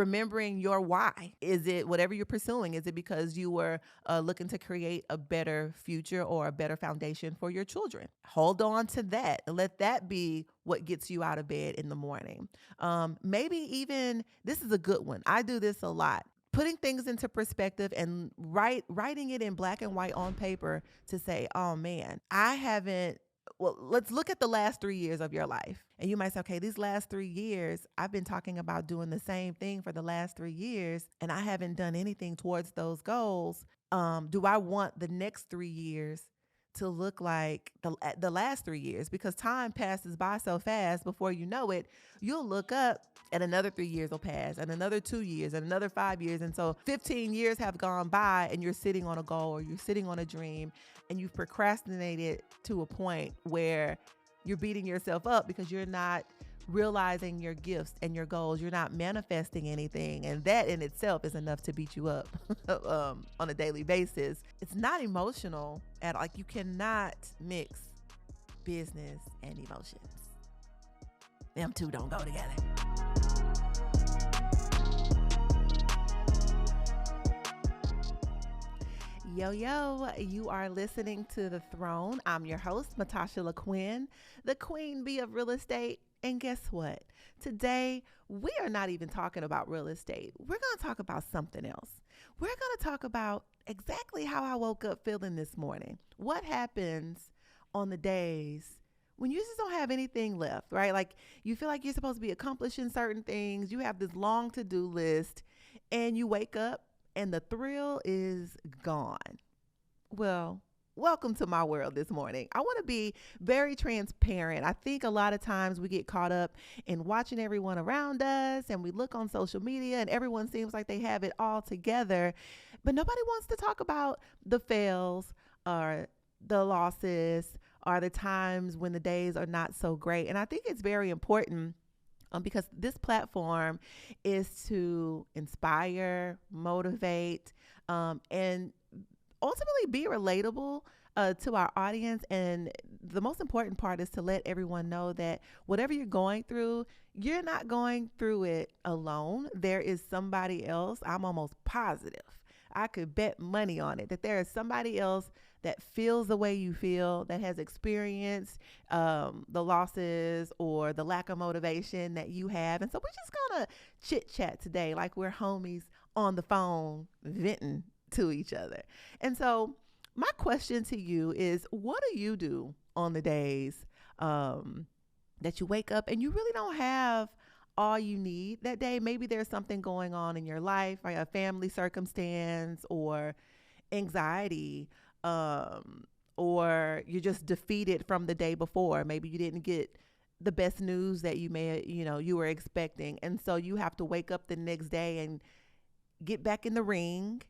remembering your why. Is it whatever you're pursuing? Is it because you were looking to create a better future or a better foundation for your children? Hold on to that and let that be what gets you out of bed in the morning. Maybe even this is a good one. I do this a lot. Putting things into perspective and writing it in black and white on paper to say, oh man, I haven't. Well, let's look at the last 3 years of your life. And you might say, okay, these last 3 years, I've been talking about doing the same thing for the last 3 years, and I haven't done anything towards those goals. Do I want the next 3 years to look like the last 3 years? Because time passes by so fast. Before you know it, you'll look up and another 3 years will pass, and another 2 years, and another 5 years. And so 15 years have gone by, and you're sitting on a goal or you're sitting on a dream, and you've procrastinated to a point where you're beating yourself up because you're not realizing your gifts and your goals. You're not manifesting anything. And that in itself is enough to beat you up on a daily basis. It's not emotional at all. Like, you cannot mix business and emotions. Them two don't go together. Yo, you are listening to The Throne. I'm your host, Matasha LaQuinn, the queen bee of real estate. And guess what? Today, we are not even talking about real estate. We're going to talk about something else. We're going to talk about exactly how I woke up feeling this morning. What happens on the days when you just don't have anything left, right? Like, you feel like you're supposed to be accomplishing certain things. You have this long to-do list, and you wake up and the thrill is gone. Well, welcome to my world this morning. I want to be very transparent. I think a lot of times we get caught up in watching everyone around us, and we look on social media and everyone seems like they have it all together, but nobody wants to talk about the fails or the losses or the times when the days are not so great. And I think it's very important because this platform is to inspire, motivate, and ultimately be relatable to our audience. And the most important part is to let everyone know that whatever you're going through, you're not going through it alone. There is somebody else. I'm almost positive. I could bet money on it that there is somebody else that feels the way you feel, that has experienced the losses or the lack of motivation that you have. And so we're just going to chit chat today like we're homies on the phone venting to each other. And so my question to you is, what do you do on the days that you wake up and you really don't have all you need that day? Maybe there's something going on in your life, like a family circumstance or anxiety, or you're just defeated from the day before. Maybe you didn't get the best news that you were expecting. And so you have to wake up the next day and get back in the ring,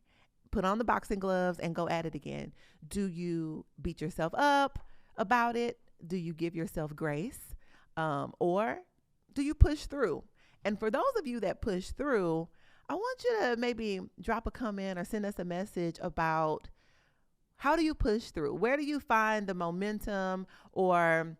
put on the boxing gloves and go at it again. Do you beat yourself up about it? Do you give yourself grace? Or do you push through? And for those of you that push through, I want you to maybe drop a comment or send us a message about, how do you push through? Where do you find the momentum, or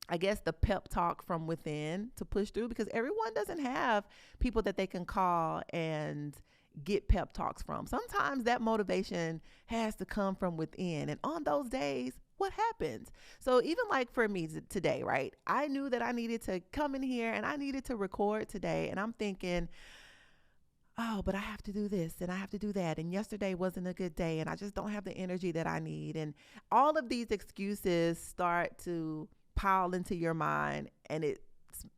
I guess the pep talk from within to push through? Because everyone doesn't have people that they can call and get pep talks from. Sometimes that motivation has to come from within. And on those days, what happens? So even like for me today, right? I knew that I needed to come in here and I needed to record today. And I'm thinking, oh, but I have to do this and I have to do that. And yesterday wasn't a good day and I just don't have the energy that I need. And all of these excuses start to pile into your mind, and it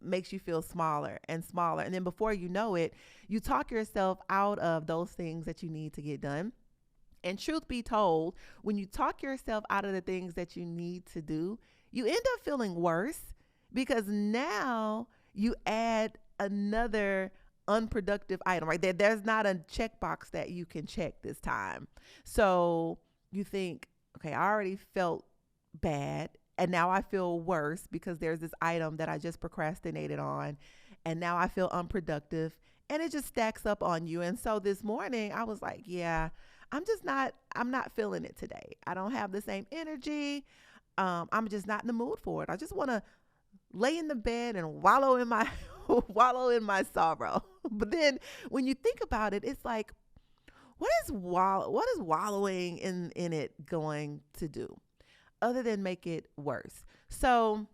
makes you feel smaller and smaller. And then before you know it, you talk yourself out of those things that you need to get done. And truth be told, when you talk yourself out of the things that you need to do, you end up feeling worse because now you add another unproductive item, right? There's not a checkbox that you can check this time. So you think, okay, I already felt bad, and now I feel worse because there's this item that I just procrastinated on, and now I feel unproductive, and it just stacks up on you. And so this morning I was like, yeah, I'm not feeling it today. I don't have the same energy. I'm just not in the mood for it. I just want to lay in the bed and wallow in my wallow in my sorrow. But then when you think about it, it's like, what is wallowing in it going to do other than make it worse? So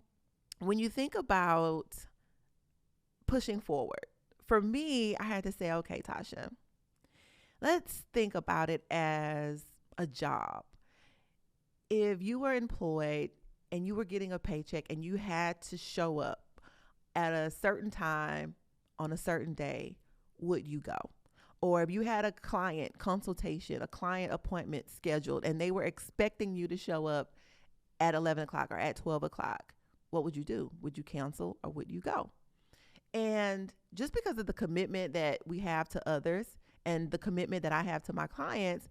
when you think about pushing forward, for me, I had to say, okay, Tasha, let's think about it as a job. If you were employed and you were getting a paycheck and you had to show up at a certain time on a certain day, would you go? Or if you had a client consultation, a client appointment scheduled, and they were expecting you to show up at 11 o'clock or at 12 o'clock, what would you do? Would you cancel or would you go? And just because of the commitment that we have to others and the commitment that I have to my clients,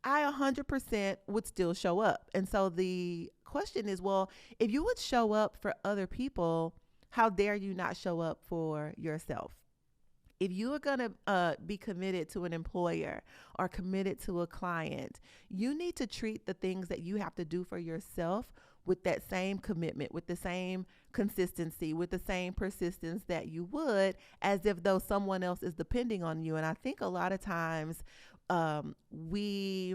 I 100% would still show up. And so the question is, well, if you would show up for other people, how dare you not show up for yourself? If you are going to be committed to an employer or committed to a client, you need to treat the things that you have to do for yourself with that same commitment, with the same consistency, with the same persistence that you would as if though someone else is depending on you. And I think a lot of times we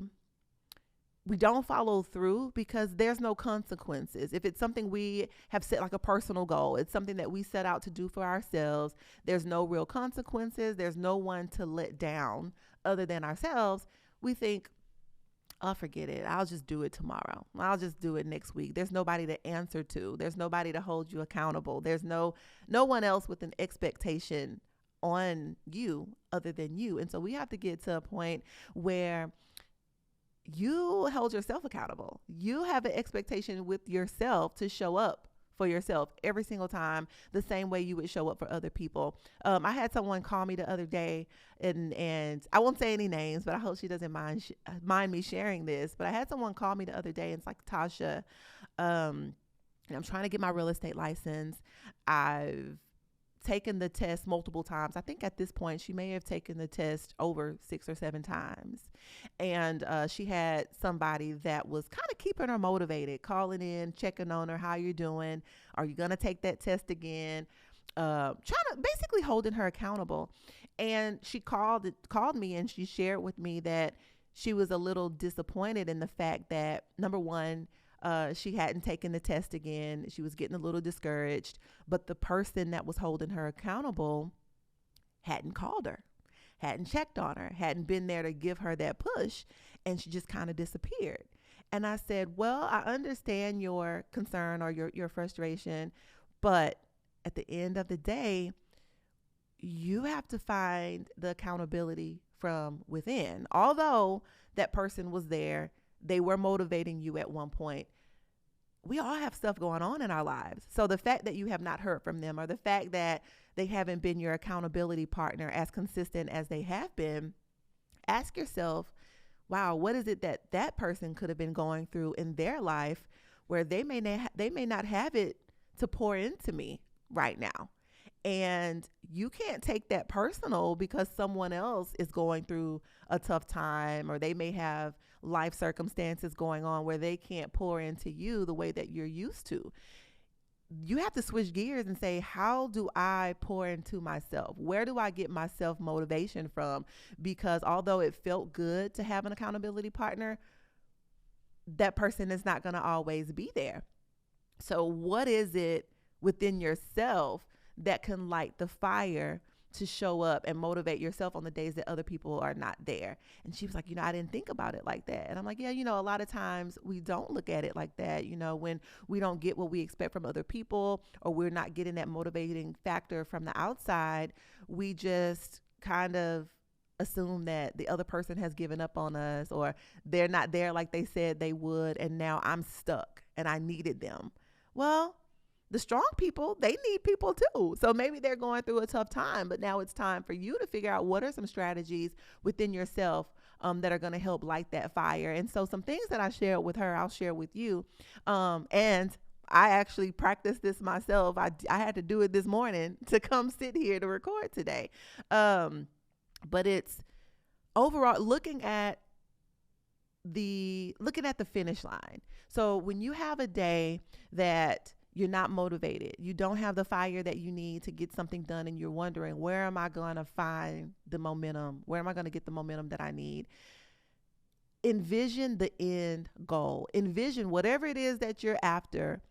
don't follow through because there's no consequences. If it's something we have set like a personal goal, it's something that we set out to do for ourselves, there's no real consequences. There's no one to let down other than ourselves. We think, I'll forget it. I'll just do it tomorrow. I'll just do it next week. There's nobody to answer to. There's nobody to hold you accountable. There's no one else with an expectation on you other than you. And so we have to get to a point where you hold yourself accountable. You have an expectation with yourself to show up for yourself every single time the same way you would show up for other people. I had someone call me the other day, and I won't say any names, but I hope she doesn't mind me sharing this. But I had someone call me the other day, and it's like, Tasha, and I'm trying to get my real estate license. I've taken the test multiple times. I think at this point she may have taken the test over 6 or 7 times. And she had somebody that was kind of keeping her motivated, calling in, checking on her, how you're doing. Are you going to take that test again? Trying to basically holding her accountable. And she called me and she shared with me that she was a little disappointed in the fact that, number one, she hadn't taken the test again. She was getting a little discouraged, but the person that was holding her accountable hadn't called her, hadn't checked on her, hadn't been there to give her that push, and she just kind of disappeared. And I said, well, I understand your concern or your frustration, but at the end of the day, you have to find the accountability from within. Although that person was there, they were motivating you at one point. We all have stuff going on in our lives. So the fact that you have not heard from them, or the fact that they haven't been your accountability partner as consistent as they have been, ask yourself, wow, what is it that that person could have been going through in their life where they may not have it to pour into me right now? And you can't take that personal because someone else is going through a tough time, or they may have life circumstances going on where they can't pour into you the way that you're used to. You have to switch gears and say, how do I pour into myself? Where do I get my self motivation from? Because although it felt good to have an accountability partner, that person is not going to always be there. So what is it within yourself that can light the fire to show up and motivate yourself on the days that other people are not there? And she was like, I didn't think about it like that. And I'm like, yeah, a lot of times we don't look at it like that. When we don't get what we expect from other people, or we're not getting that motivating factor from the outside, we just kind of assume that the other person has given up on us, or they're not there like they said they would, and now I'm stuck and I needed them. Well, the strong people, they need people too. So maybe they're going through a tough time, but now it's time for you to figure out what are some strategies within yourself that are going to help light that fire. And so some things that I shared with her, I'll share with you. And I actually practiced this myself. I had to do it this morning to come sit here to record today. But it's overall looking at the finish line. So when you have a day that you're not motivated. You don't have the fire that you need to get something done, and you're wondering, where am I going to find the momentum? Where am I going to get the momentum that I need? Envision the end goal. Envision whatever it is that you're after.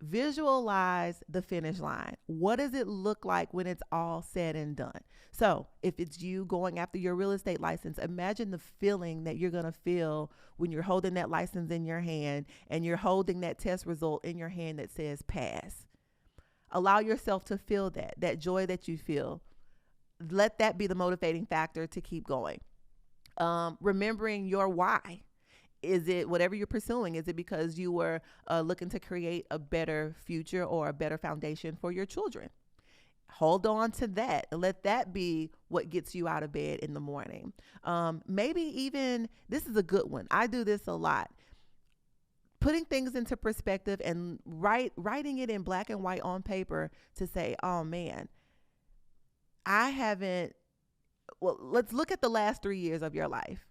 Visualize the finish line. What does it look like when it's all said and done? So if it's you going after your real estate license, imagine the feeling that you're going to feel when you're holding that license in your hand and you're holding that test result in your hand that says pass. Allow yourself to feel that joy that you feel. Let that be the motivating factor to keep going. Remembering your why. Is it whatever you're pursuing? Is it because you were looking to create a better future or a better foundation for your children? Hold on to that and let that be what gets you out of bed in the morning. Maybe even, this is a good one. I do this a lot. Putting things into perspective and writing it in black and white on paper to say, oh man, let's look at the last 3 years of your life.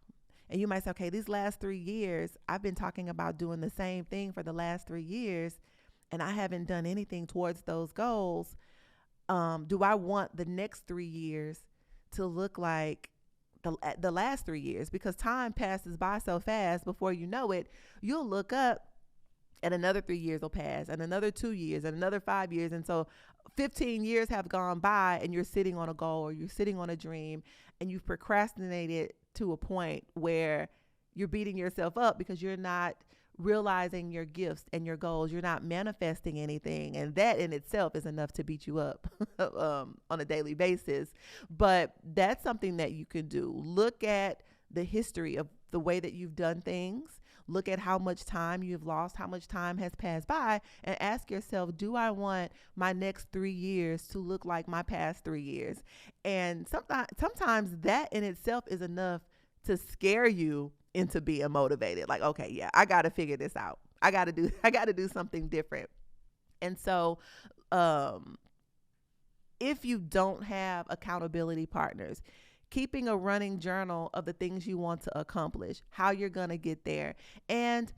And you might say, okay, these last 3 years, I've been talking about doing the same thing for the last 3 years, and I haven't done anything towards those goals. Do I want the next 3 years to look like the last 3 years? Because time passes by so fast. Before you know it, you'll look up and another 3 years will pass, and another 2 years, and another 5 years. And so 15 years have gone by, and you're sitting on a goal or you're sitting on a dream, and you've procrastinated to a point where you're beating yourself up because you're not realizing your gifts and your goals. You're not manifesting anything. And that in itself is enough to beat you up on a daily basis. But that's something that you can do. Look at the history of the way that you've done things. Look at how much time you've lost, how much time has passed by, and ask yourself, do I want my next 3 years to look like my past 3 years? And sometimes that in itself is enough to scare you into being motivated. Like, okay, yeah, I got to figure this out. I got to do something different. And so, if you don't have accountability partners, keeping a running journal of the things you want to accomplish, how you're going to get there, and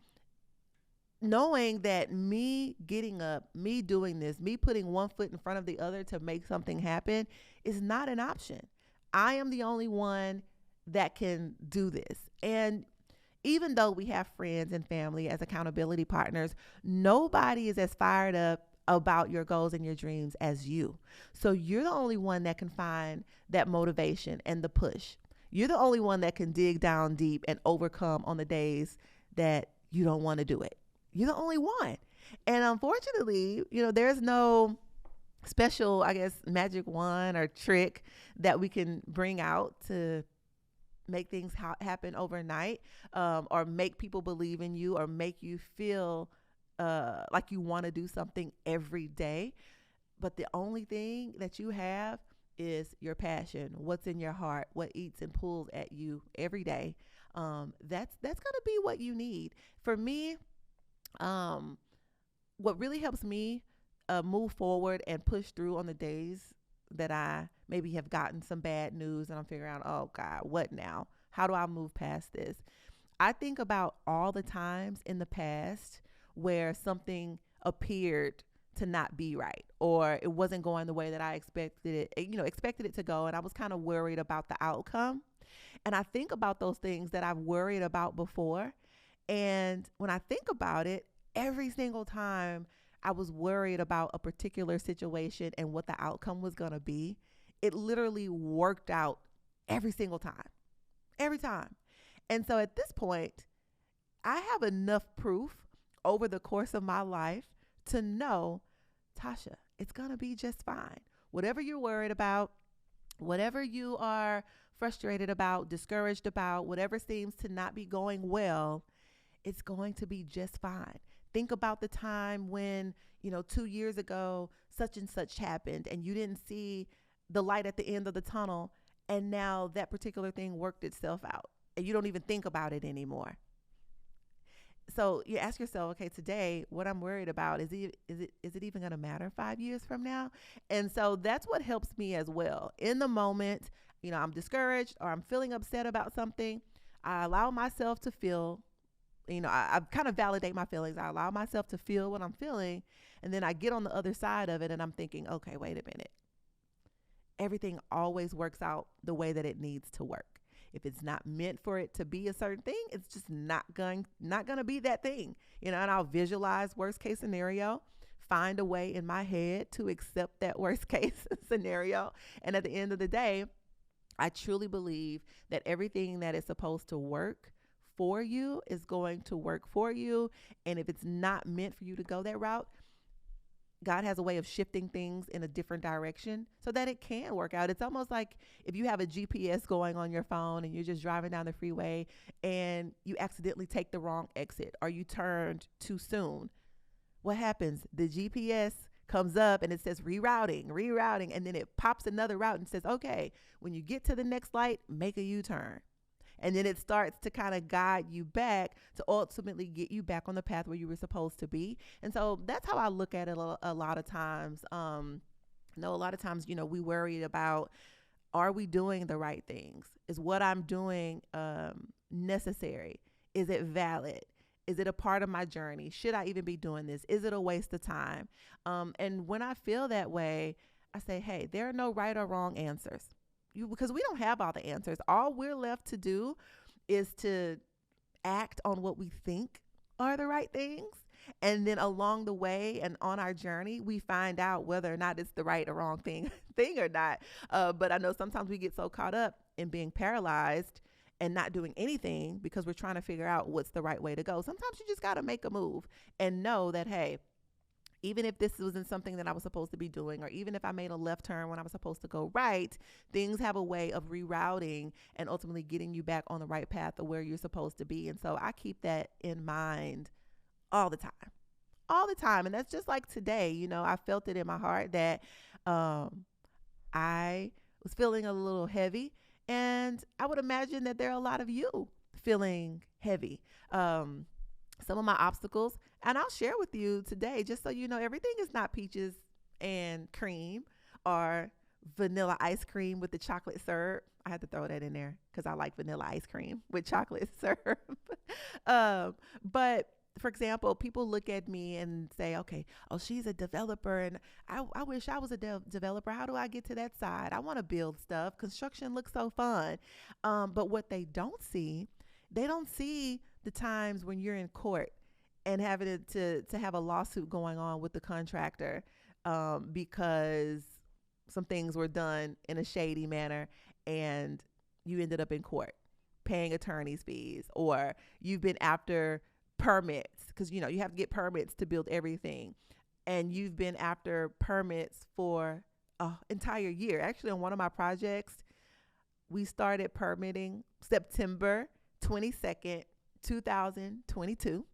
knowing that me getting up, me doing this, me putting one foot in front of the other to make something happen is not an option. I am the only one that can do this. And even though we have friends and family as accountability partners, nobody is as fired up about your goals and your dreams as you. So you're the only one that can find that motivation and the push. You're the only one that can dig down deep and overcome on the days that you don't want to do it. You're the only one. And unfortunately, there's no special, magic wand or trick that we can bring out to make things happen overnight, or make people believe in you, or make you feel like you want to do something every day. But the only thing that you have is your passion, what's in your heart, what eats and pulls at you every day. That's going to be what you need. For me, what really helps me move forward and push through on the days that I maybe have gotten some bad news and I'm figuring out, oh God, what now? How do I move past this? I think about all the times in the past where something appeared to not be right, or it wasn't going the way that I expected it to go. And I was kind of worried about the outcome. And I think about those things that I've worried about before. And when I think about it, every single time I was worried about a particular situation and what the outcome was going to be, it literally worked out every single time, every time. And so at this point, I have enough proof over the course of my life to know, Tasha, it's going to be just fine. Whatever you're worried about, whatever you are frustrated about, discouraged about, whatever seems to not be going well, it's going to be just fine. Think about the time when, 2 years ago, such and such happened and you didn't see the light at the end of the tunnel. And now that particular thing worked itself out and you don't even think about it anymore. So you ask yourself, okay, today, what I'm worried about, is it even going to matter 5 years from now? And so that's what helps me as well. In the moment, I'm discouraged or I'm feeling upset about something. I allow myself to feel I kind of validate my feelings. I allow myself to feel what I'm feeling. And then I get on the other side of it and I'm thinking, okay, wait a minute. Everything always works out the way that it needs to work. If it's not meant for it to be a certain thing, it's just not going to be that thing. And I'll visualize worst case scenario, find a way in my head to accept that worst case scenario. And at the end of the day, I truly believe that everything that is supposed to work for you is going to work for you. And if it's not meant for you to go that route, God has a way of shifting things in a different direction so that it can work out. It's almost like if you have a GPS going on your phone and you're just driving down the freeway and you accidentally take the wrong exit or you turned too soon. What happens? The GPS comes up and it says rerouting, and then it pops another route and says, okay, when you get to the next light, make a U-turn. And then it starts to kind of guide you back to ultimately get you back on the path where you were supposed to be. And so that's how I look at it a lot of times. A lot of times, we worry about, are we doing the right things? Is what I'm doing necessary? Is it valid? Is it a part of my journey? Should I even be doing this? Is it a waste of time? And when I feel that way, I say, hey, there are no right or wrong answers. Because we don't have all the answers. All we're left to do is to act on what we think are the right things. And then along the way and on our journey, we find out whether or not it's the right or wrong thing or not. But I know sometimes we get so caught up in being paralyzed and not doing anything because we're trying to figure out what's the right way to go. Sometimes you just got to make a move and know that, hey, even if this wasn't something that I was supposed to be doing, or even if I made a left turn when I was supposed to go right, things have a way of rerouting and ultimately getting you back on the right path of where you're supposed to be. And so I keep that in mind all the time. And that's just like today, I felt it in my heart that I was feeling a little heavy, and I would imagine that there are a lot of you feeling heavy. Some of my obstacles, and I'll share with you today, just so you know, everything is not peaches and cream or vanilla ice cream with the chocolate syrup. I had to throw that in there because I like vanilla ice cream with chocolate syrup. But for example, people look at me and say, okay, oh, she's a developer, and I wish I was a developer. How do I get to that side? I want to build stuff. Construction looks so fun. But what they don't see the times when you're in court and having to have a lawsuit going on with the contractor because some things were done in a shady manner and you ended up in court paying attorney's fees, or you've been after permits because you have to get permits to build everything, and you've been after permits for an entire year. Actually, on one of my projects, we started permitting September 22nd, 2022. And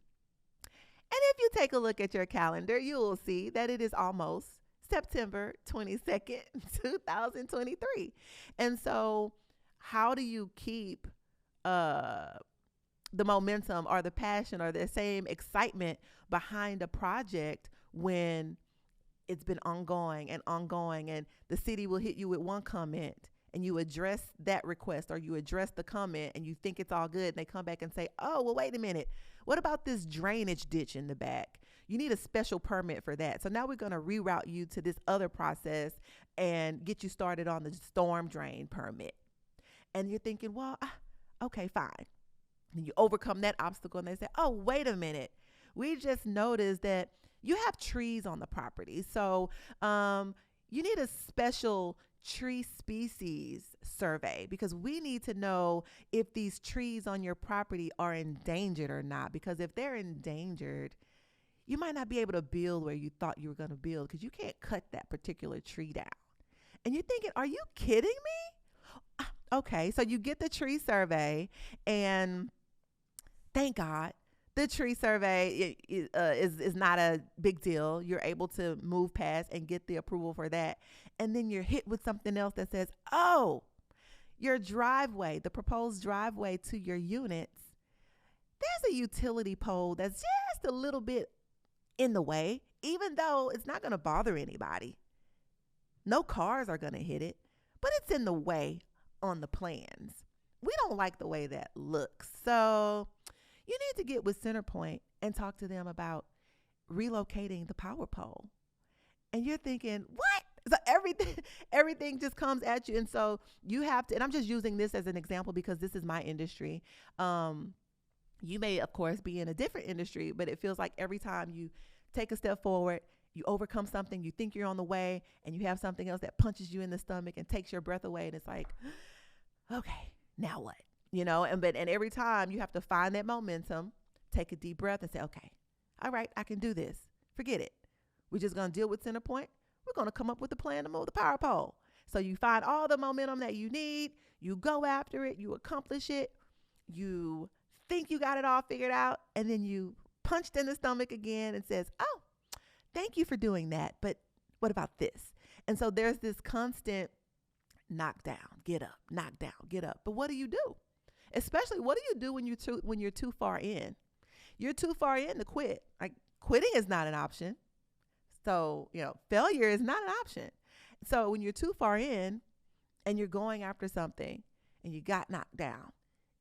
if you take a look at your calendar, you will see that it is almost September 22nd, 2023. And so how do you keep the momentum or the passion or the same excitement behind a project when it's been ongoing and the city will hit you with one comment and you address that request or you address the comment and you think it's all good, and they come back and say, oh, well, wait a minute. What about this drainage ditch in the back? You need a special permit for that. So now we're going to reroute you to this other process and get you started on the storm drain permit. And you're thinking, well, okay, fine. And you overcome that obstacle and they say, oh, wait a minute. We just noticed that you have trees on the property. So you need a special tree species survey because we need to know if these trees on your property are endangered or not. Because if they're endangered, you might not be able to build where you thought you were going to build because you can't cut that particular tree down. And you're thinking, are you kidding me? Okay, so you get the tree survey, and thank God the tree survey is not a big deal. You're able to move past and get the approval for that. And then you're hit with something else that says, oh, your driveway, the proposed driveway to your units, there's a utility pole that's just a little bit in the way, even though it's not going to bother anybody. No cars are going to hit it, but it's in the way on the plans. We don't like the way that looks. So You need to get with Centerpoint and talk to them about relocating the power pole. And you're thinking, what? So everything just comes at you. And so you have to, and I'm just using this as an example because this is my industry. You may, of course, be in a different industry, but it feels like every time you take a step forward, you overcome something, you think you're on the way, and you have something else that punches you in the stomach and takes your breath away. And it's like, okay, now what? And every time you have to find that momentum, take a deep breath and say, okay, all right, I can do this. Forget it. We're just going to deal with Centerpoint. We're going to come up with a plan to move the power pole. So you find all the momentum that you need. You go after it. You accomplish it. You think you got it all figured out. And then you punched in the stomach again and says, oh, thank you for doing that. But what about this? And so there's this constant knock down, get up, knock down, get up. But what do you do? Especially, what do you do when you're too far in? You're too far in to quit. Like, quitting is not an option. So, failure is not an option. So when you're too far in and you're going after something and you got knocked down,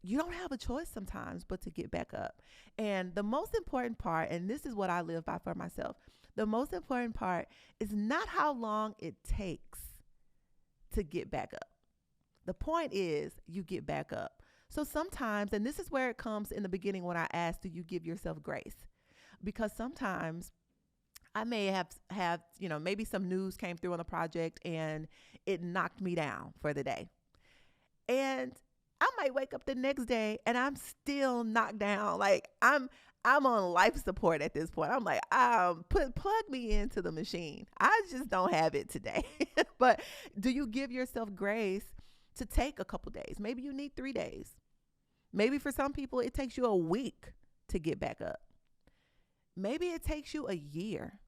you don't have a choice sometimes but to get back up. And the most important part, and this is what I live by for myself, the most important part is not how long it takes to get back up. The point is you get back up. So sometimes, and this is where it comes in the beginning when I asked, do you give yourself grace? Because sometimes I may have maybe some news came through on the project and it knocked me down for the day. And I might wake up the next day and I'm still knocked down. Like I'm on life support at this point. I'm like, plug me into the machine. I just don't have it today. But do you give yourself grace to take a couple days? Maybe you need 3 days. Maybe for some people, it takes you a week to get back up. Maybe it takes you a year.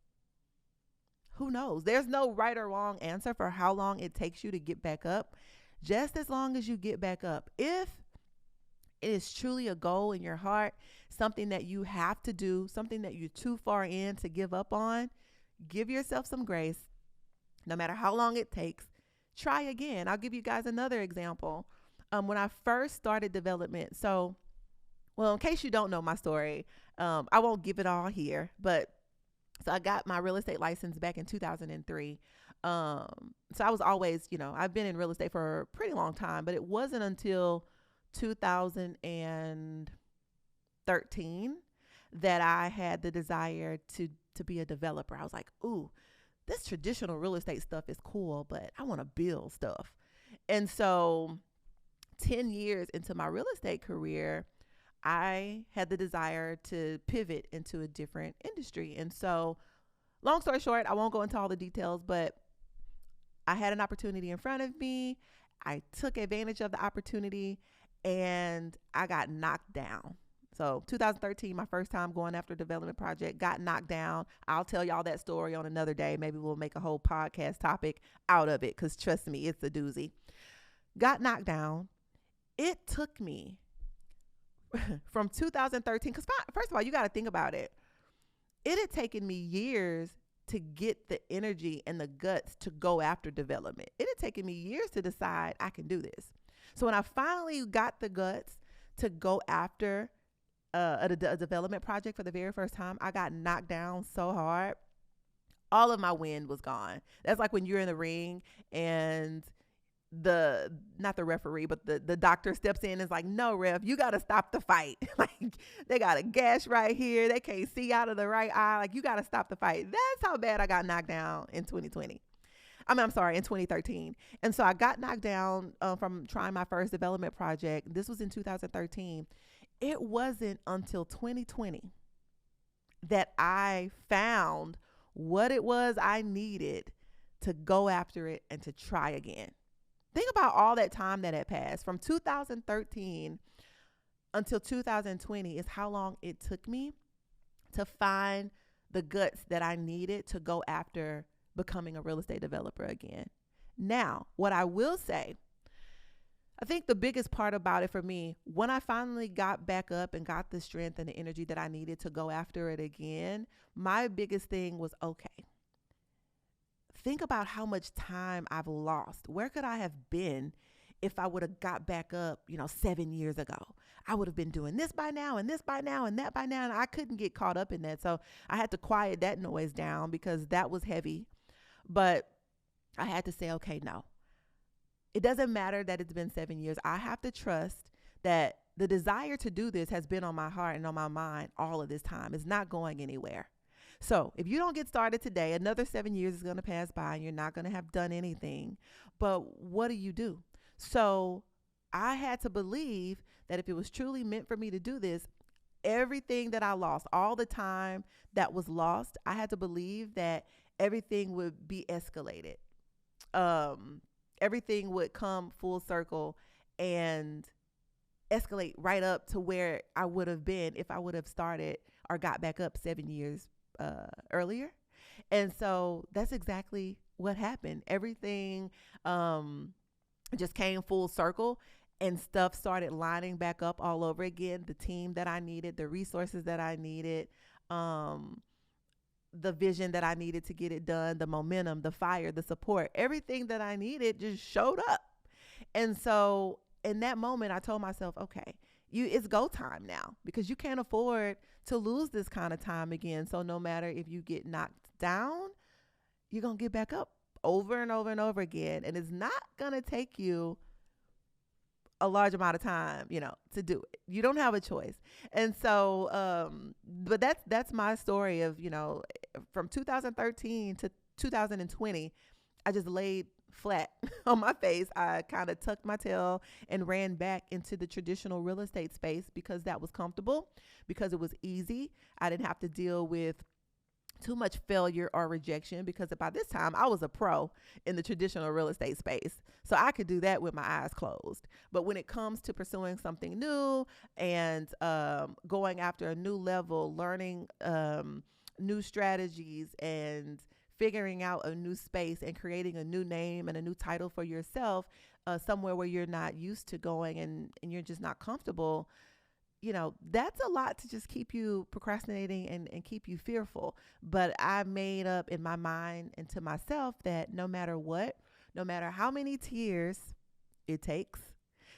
Who knows? There's no right or wrong answer for how long it takes you to get back up. Just as long as you get back up. If it is truly a goal in your heart, something that you have to do, something that you're too far in to give up on, give yourself some grace. No matter how long it takes, try again. I'll give you guys another example. When I first started development, in case you don't know my story, I won't give it all here, but so I got my real estate license back in 2003. So I was always, I've been in real estate for a pretty long time, but it wasn't until 2013 that I had the desire to be a developer. I was like, ooh, this traditional real estate stuff is cool, but I want to build stuff. And so 10 years into my real estate career, I had the desire to pivot into a different industry. And so long story short, I won't go into all the details, but I had an opportunity in front of me. I took advantage of the opportunity and I got knocked down. So 2013, my first time going after a development project, got knocked down. I'll tell y'all that story on another day. Maybe we'll make a whole podcast topic out of it because trust me, it's a doozy. Got knocked down. It took me from 2013, because first of all, you got to think about it. It had taken me years to get the energy and the guts to go after development. It had taken me years to decide I can do this. So when I finally got the guts to go after a development project for the very first time, I got knocked down so hard. All of my wind was gone. That's like when you're in the ring and not the referee, but the doctor steps in and is like, no, ref, you got to stop the fight. Like they got a gash right here. They can't see out of the right eye. Like you got to stop the fight. That's how bad I got knocked down in 2020. in 2013. And so I got knocked down from trying my first development project. This was in 2013. It wasn't until 2020 that I found what it was I needed to go after it and to try again. Think about all that time that had passed. From 2013 until 2020 is how long it took me to find the guts that I needed to go after becoming a real estate developer again. Now, what I will say, I think the biggest part about it for me, when I finally got back up and got the strength and the energy that I needed to go after it again, my biggest thing was, okay, think about how much time I've lost. Where could I have been if I would have got back up, 7 years ago. I would have been doing this by now and this by now and that by now. And I couldn't get caught up in that. So I had to quiet that noise down because that was heavy. But I had to say, okay, no, it doesn't matter that it's been 7 years. I have to trust that the desire to do this has been on my heart and on my mind all of this time. It's not going anywhere. So if you don't get started today, another 7 years is going to pass by and you're not going to have done anything. But what do? So I had to believe that if it was truly meant for me to do this, everything that I lost, all the time that was lost, I had to believe that everything would be escalated. Everything would come full circle and escalate right up to where I would have been if I would have started or got back up 7 years earlier. And so that's exactly what happened. Everything just came full circle and stuff started lining back up all over again. The team that I needed, the resources that I needed, the vision that I needed to get it done, the momentum, the fire, the support, everything that I needed just showed up. And so in that moment, I told myself, okay, it's go time now, because you can't afford to lose this kind of time again. So no matter if you get knocked down, you're going to get back up over and over and over again. And it's not going to take you a large amount of time, to do it. You don't have a choice. And so, but that's my story of, from 2013 to 2020, I just laid flat on my face. I kind of tucked my tail and ran back into the traditional real estate space because that was comfortable, because it was easy. I didn't have to deal with too much failure or rejection, because by this time I was a pro in the traditional real estate space. So I could do that with my eyes closed. But when it comes to pursuing something new and going after a new level, learning new strategies and figuring out a new space and creating a new name and a new title for yourself, somewhere where you're not used to going and you're just not comfortable, that's a lot to just keep you procrastinating and keep you fearful. But I made up in my mind and to myself that no matter what, no matter how many tears it takes,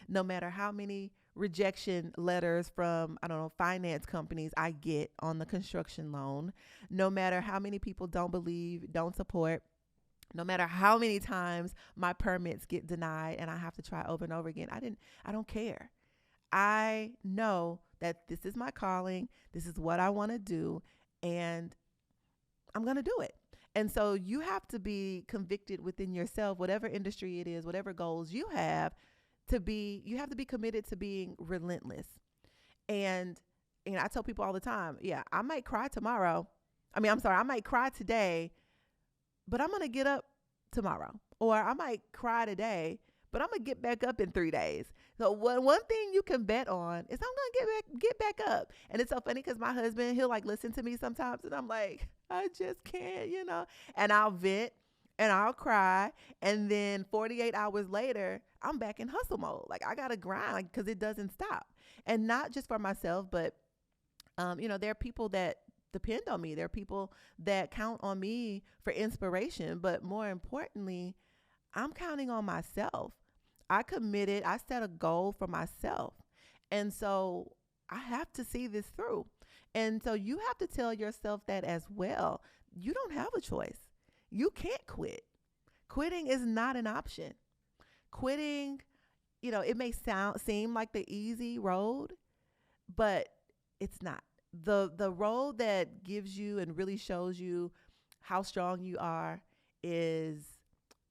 no matter how many rejection letters from, finance companies I get on the construction loan, no matter how many people don't believe, don't support, no matter how many times my permits get denied and I have to try over and over again, I don't care. I know that this is my calling. This is what I want to do, and I'm going to do it. And so you have to be convicted within yourself, whatever industry it is, whatever goals you have you have to be committed to being relentless. And I tell people all the time, I might cry tomorrow. I might cry today, but I'm going to get up tomorrow. Or I might cry today, but I'm going to get back up in 3 days. So one thing you can bet on is I'm going to get back up. And it's so funny because my husband, he'll listen to me sometimes and I'm like, I just can't, and I'll vent and I'll cry. And then 48 hours later, I'm back in hustle mode. I got to grind because it doesn't stop. And not just for myself, but, there are people that depend on me. There are people that count on me for inspiration. But more importantly, I'm counting on myself. I committed, I set a goal for myself. And so I have to see this through. And so you have to tell yourself that as well. You don't have a choice. You can't quit. Quitting is not an option. Quitting, it may seem like the easy road, but it's not. The road that gives you and really shows you how strong you are is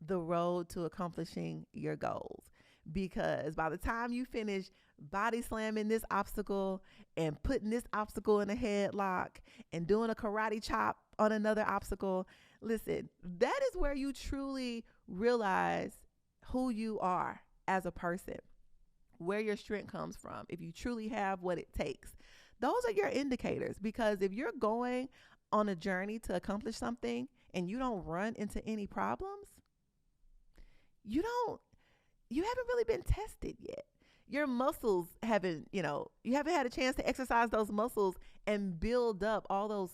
the road to accomplishing your goals. Because by the time you finish body slamming this obstacle and putting this obstacle in a headlock and doing a karate chop on another obstacle, listen, that is where you truly realize who you are as a person, where your strength comes from, if you truly have what it takes. Those are your indicators, because if you're going on a journey to accomplish something and you don't run into any problems, you haven't really been tested yet. Your muscles haven't, you haven't had a chance to exercise those muscles and build up all those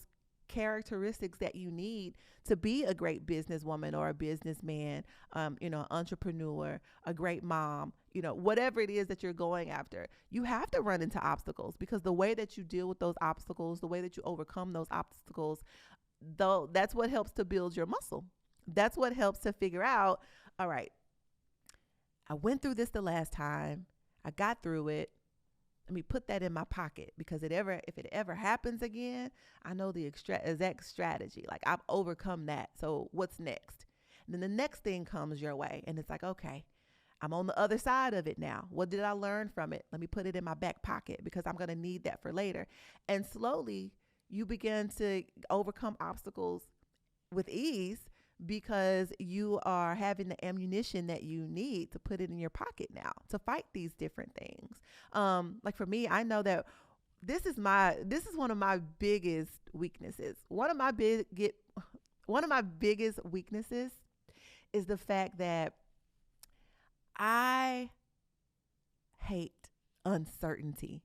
characteristics that you need to be a great businesswoman or a businessman, entrepreneur, a great mom, whatever it is that you're going after. You have to run into obstacles, because the way that you deal with those obstacles, the way that you overcome those obstacles, though, that's what helps to build your muscle. That's what helps to figure out, all right, I went through this the last time. I got through it. Let me put that in my pocket, because if it ever happens again, I know the exact strategy. Like, I've overcome that. So what's next? And then the next thing comes your way, and it's like, okay, I'm on the other side of it now. What did I learn from it? Let me put it in my back pocket, because I'm going to need that for later. And slowly you begin to overcome obstacles with ease, because you are having the ammunition that you need to put it in your pocket now to fight these different things. Like for me, I know that this is one of my biggest weaknesses. One of my biggest weaknesses is the fact that I hate uncertainty.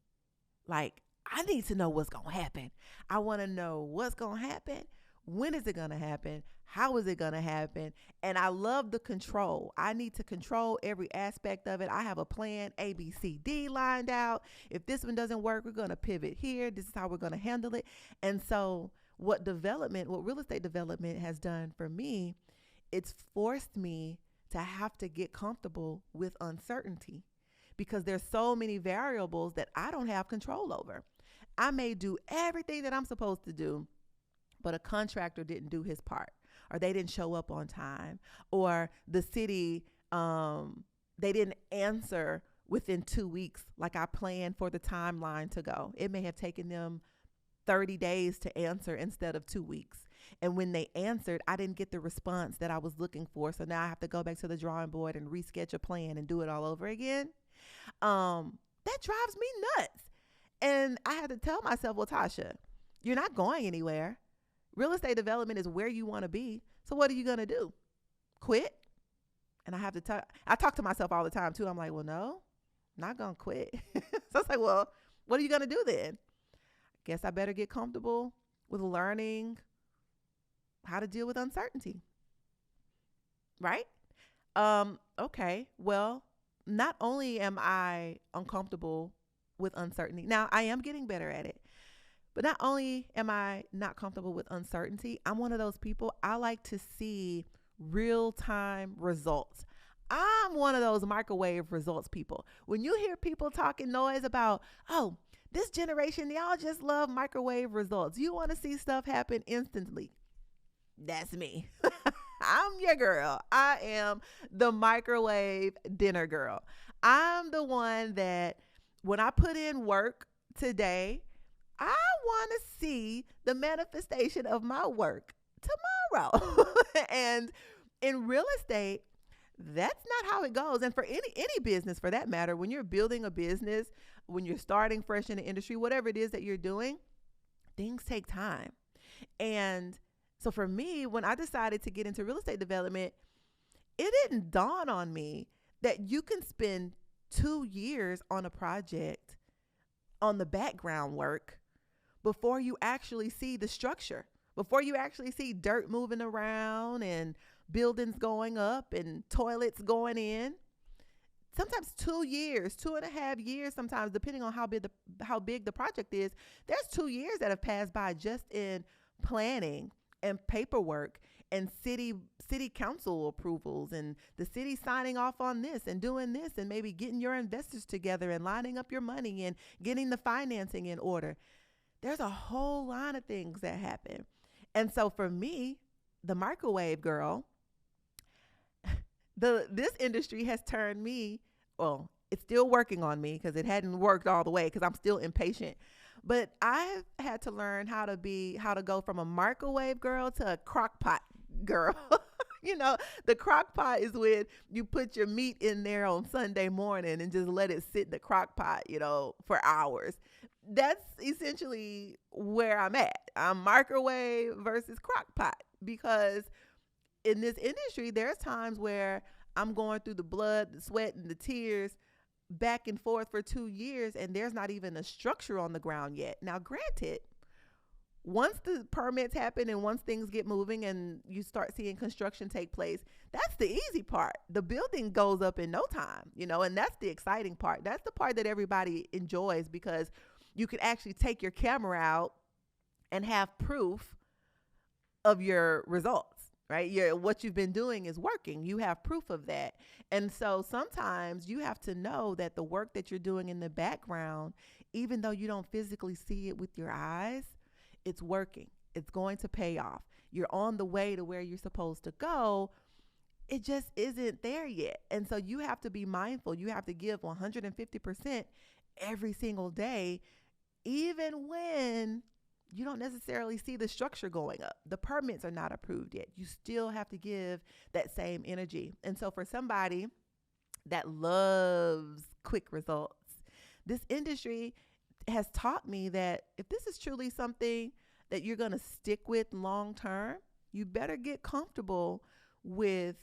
Like, I need to know what's going to happen. I want to know what's going to happen. When is it going to happen? How is it going to happen? And I love the control. I need to control every aspect of it. I have a plan, A, B, C, D lined out. If this one doesn't work, we're going to pivot here. This is how we're going to handle it. And so what real estate development has done for me, it's forced me to have to get comfortable with uncertainty, because there's so many variables that I don't have control over. I may do everything that I'm supposed to do, but a contractor didn't do his part, or they didn't show up on time, or the city, they didn't answer within 2 weeks like I planned for the timeline to go. It may have taken them 30 days to answer instead of 2 weeks. And when they answered, I didn't get the response that I was looking for. So now I have to go back to the drawing board and resketch a plan and do it all over again. That drives me nuts. And I had to tell myself, well, Tasha, you're not going anywhere. Real estate development is where you want to be. So what are you going to do? Quit? And I talk to myself all the time too. I'm like, well, no, I'm not going to quit. So it's like, well, what are you going to do then? Guess I better get comfortable with learning how to deal with uncertainty. Right? Okay. Well, not only am I uncomfortable with uncertainty, now I am getting better at it, but not only am I not comfortable with uncertainty, I'm one of those people, I like to see real-time results. I'm one of those microwave results people. When you hear people talking noise about, oh, this generation, y'all just love microwave results. You want to see stuff happen instantly. That's me. I'm your girl. I am the microwave dinner girl. I'm the one that when I put in work today, I want to see the manifestation of my work tomorrow. And in real estate, that's not how it goes. And for any business for that matter, when you're building a business, when you're starting fresh in the industry, whatever it is that you're doing, things take time. And so for me, when I decided to get into real estate development, it didn't dawn on me that you can spend 2 years on a project on the background work before you actually see the structure, before you actually see dirt moving around and buildings going up and toilets going in. Sometimes 2 years, 2.5 years, sometimes depending on how big the project is. There's 2 years that have passed by just in planning and paperwork and city council approvals and the city signing off on this and doing this and maybe getting your investors together and lining up your money and getting the financing in order. There's a whole lot of things that happen. And so for me, the microwave girl, this industry has turned me, well, it's still working on me because it hadn't worked all the way because I'm still impatient. But I've had to learn how to go from a microwave girl to a crock pot girl. You know, the crock pot is when you put your meat in there on Sunday morning and just let it sit in the crock pot, for hours. That's essentially where I'm at. I'm microwave versus crock pot, because in this industry, there's times where I'm going through the blood, the sweat, and the tears back and forth for 2 years, and there's not even a structure on the ground yet. Now, granted, Once the permits happen and once things get moving and you start seeing construction take place, that's the easy part. The building goes up in no time, and that's the exciting part. That's the part that everybody enjoys because you can actually take your camera out and have proof of your results, right? What you've been doing is working. You have proof of that. And so sometimes you have to know that the work that you're doing in the background, even though you don't physically see it with your eyes, it's working. It's going to pay off. You're on the way to where you're supposed to go. It just isn't there yet. And so you have to be mindful. You have to give 150% every single day, even when you don't necessarily see the structure going up. The permits are not approved yet. You still have to give that same energy. And so for somebody that loves quick results, this industry has taught me that if this is truly something that you're going to stick with long term, you better get comfortable with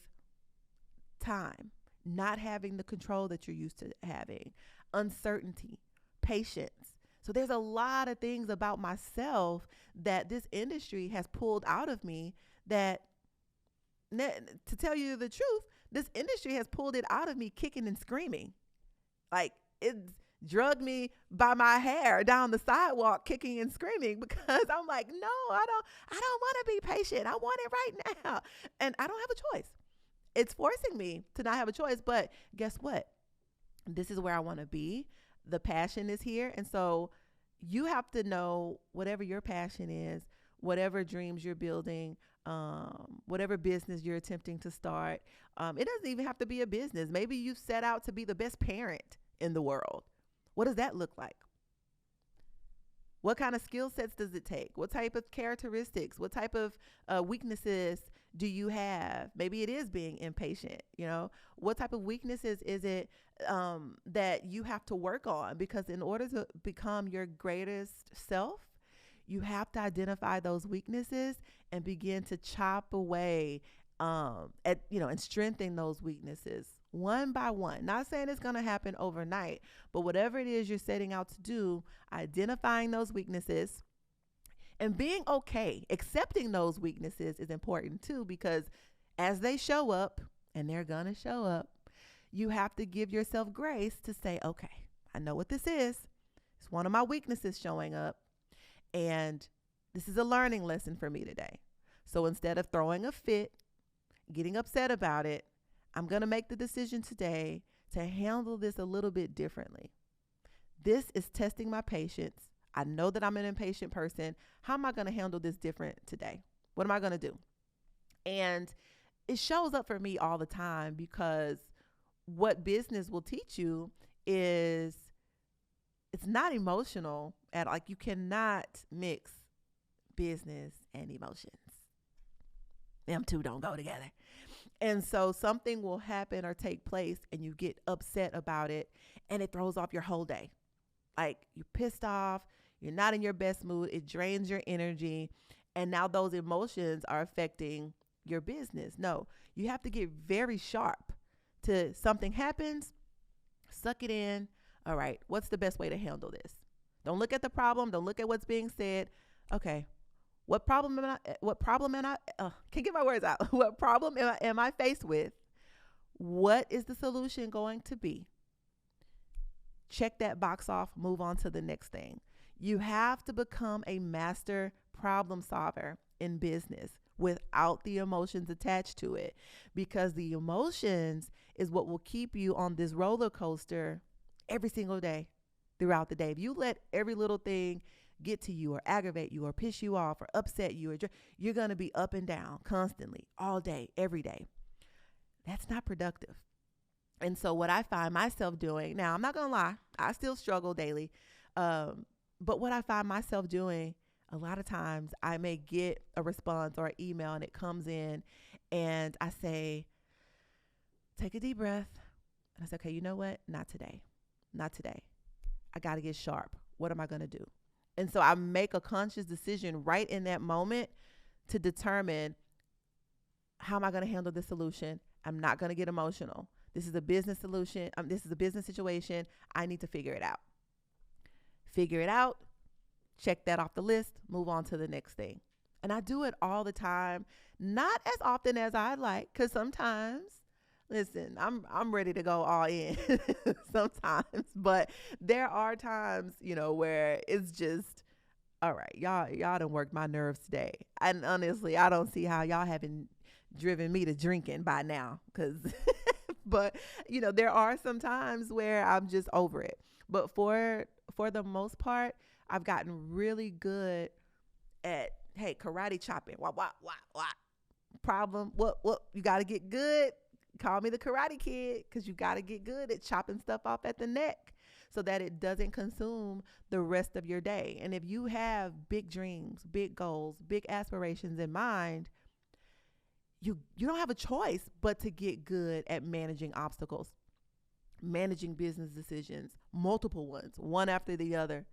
time, not having the control that you're used to having, uncertainty, patience. So there's a lot of things about myself that this industry has pulled out of me that, to tell you the truth, this industry has pulled it out of me kicking and screaming. Like, it's drugged me by my hair down the sidewalk kicking and screaming because I'm like, no, I don't want to be patient. I want it right now. And I don't have a choice. It's forcing me to not have a choice. But guess what? This is where I want to be. The passion is here. And so you have to know whatever your passion is, whatever dreams you're building, whatever business you're attempting to start. It doesn't even have to be a business. Maybe you set out to be the best parent in the world. What does that look like? What kind of skill sets does it take? What type of characteristics? What type of weaknesses do you have? Maybe it is being impatient. What type of weaknesses is it that you have to work on? Because in order to become your greatest self, you have to identify those weaknesses and begin to chop away and strengthen those weaknesses one by one. Not saying it's going to happen overnight, but whatever it is you're setting out to do, identifying those weaknesses and being okay, accepting those weaknesses is important too, because as they show up, and they're going to show up, you have to give yourself grace to say, okay, I know what this is. It's one of my weaknesses showing up, and this is a learning lesson for me today. So instead of throwing a fit, getting upset about it, I'm going to make the decision today to handle this a little bit differently. This is testing my patience. I know that I'm an impatient person. How am I going to handle this different today? What am I going to do? And it shows up for me all the time, because what business will teach you is it's not emotional at like you cannot mix business and emotions. Them two don't go together. And so something will happen or take place and you get upset about it and it throws off your whole day. Like, you're pissed off, you're not in your best mood, it drains your energy, and now those emotions are affecting your business. No, you have to get very sharp to something happens, suck it in. All right, what's the best way to handle this? Don't look at the problem, don't look at what's being said. Okay, what problem am I can't get my words out. What problem am I faced with? What is the solution going to be? Check that box off, move on to the next thing. You have to become a master problem solver in business without the emotions attached to it, because the emotions is what will keep you on this roller coaster every single day throughout the day. If you let every little thing get to you or aggravate you or piss you off or upset you, you're going to be up and down constantly all day, every day. That's not productive. And so what I find myself doing now, I'm not going to lie, I still struggle daily. But what I find myself doing, a lot of times I may get a response or an email and it comes in and I say, take a deep breath. And I say, okay, you know what? Not today. Not today. I got to get sharp. What am I going to do? And so I make a conscious decision right in that moment to determine, how am I going to handle this solution? I'm not going to get emotional. This is a business solution. This is a business situation. I need to figure it out. Figure it out. check that off the list, move on to the next thing. And I do it all the time, not as often as I'd like, because sometimes, listen, I'm ready to go all in sometimes, but there are times, where it's just, all right, y'all done worked my nerves today. And honestly, I don't see how y'all haven't driven me to drinking by now, because but there are some times where I'm just over it. But for the most part, I've gotten really good at, hey, karate chopping. What? Problem. What? You got to get good. Call me the Karate Kid, because you got to get good at chopping stuff off at the neck so that it doesn't consume the rest of your day. And if you have big dreams, big goals, big aspirations in mind, you don't have a choice but to get good at managing obstacles, managing business decisions, multiple ones, one after the other.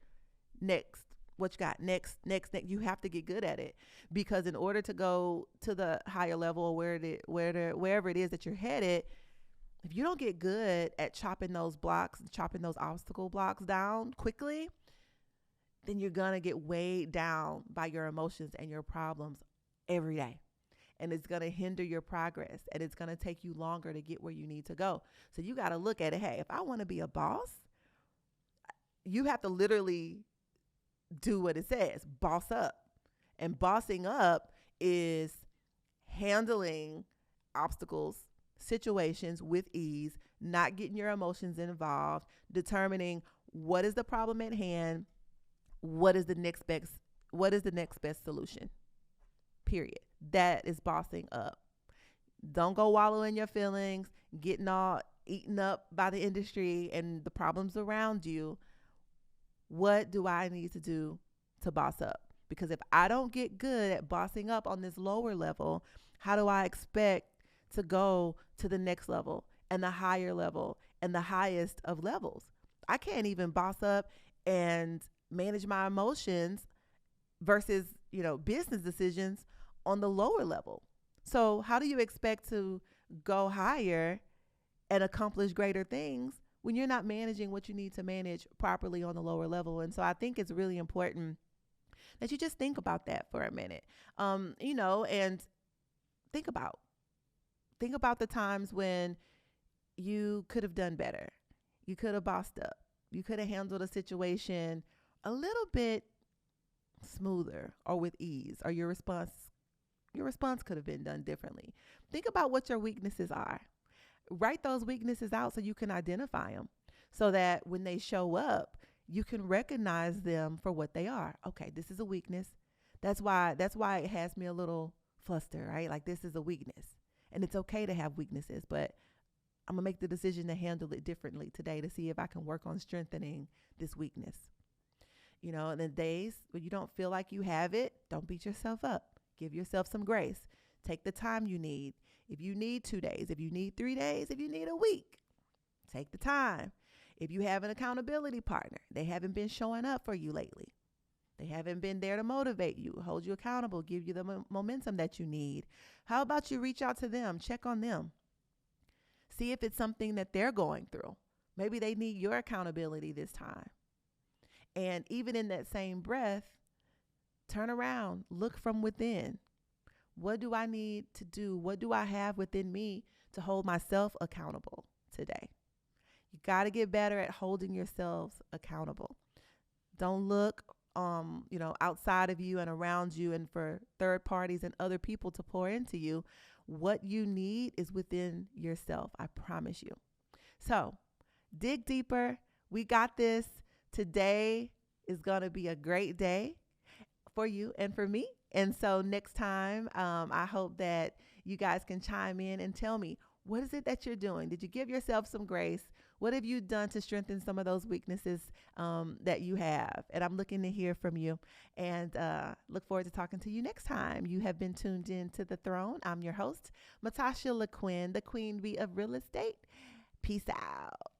Next, what you got? Next. You have to get good at it, because in order to go to the higher level, or wherever it is that you're headed, if you don't get good at chopping those obstacle blocks down quickly, then you're gonna get weighed down by your emotions and your problems every day. And it's going to hinder your progress, and it's going to take you longer to get where you need to go. So you got to look at it. Hey, if I want to be a boss, you have to literally do what it says, boss up. And bossing up is handling obstacles, situations with ease, not getting your emotions involved, determining what is the problem at hand, what is the next best solution. Period. That is bossing up. Don't go wallow in your feelings, getting all eaten up by the industry and the problems around you. What do I need to do to boss up? Because if I don't get good at bossing up on this lower level, how do I expect to go to the next level and the higher level and the highest of levels? I can't even boss up and manage my emotions versus, business decisions on the lower level. So how do you expect to go higher and accomplish greater things when you're not managing what you need to manage properly on the lower level? And so I think it's really important that you just think about that for a minute, and think about the times when you could have done better. You could have bossed up. You could have handled a situation a little bit smoother or with ease, or your response could have been done differently. Think about what your weaknesses are. Write those weaknesses out so you can identify them, so that when they show up, you can recognize them for what they are. Okay, this is a weakness. That's why it has me a little flustered, right? Like, this is a weakness. And it's okay to have weaknesses, but I'm going to make the decision to handle it differently today to see if I can work on strengthening this weakness. In the days when you don't feel like you have it, don't beat yourself up. Give yourself some grace. Take the time you need. If you need 2 days, if you need 3 days, if you need a week, take the time. If you have an accountability partner, they haven't been showing up for you lately. They haven't been there to motivate you, hold you accountable, give you the momentum that you need. How about you reach out to them, check on them, see if it's something that they're going through. Maybe they need your accountability this time. And even in that same breath, turn around, look from within. What do I need to do? What do I have within me to hold myself accountable today? You got to get better at holding yourselves accountable. Don't look, outside of you and around you and for third parties and other people to pour into you. What you need is within yourself. I promise you. So dig deeper. We got this. Today is going to be a great day for you and for me. And so next time, I hope that you guys can chime in and tell me, what is it that you're doing? Did you give yourself some grace? What have you done to strengthen some of those weaknesses that you have? And I'm looking to hear from you, and look forward to talking to you next time. You have been tuned in to The Throne. I'm your host, Matasha LaQuinn, the Queen Bee of Real Estate. Peace out.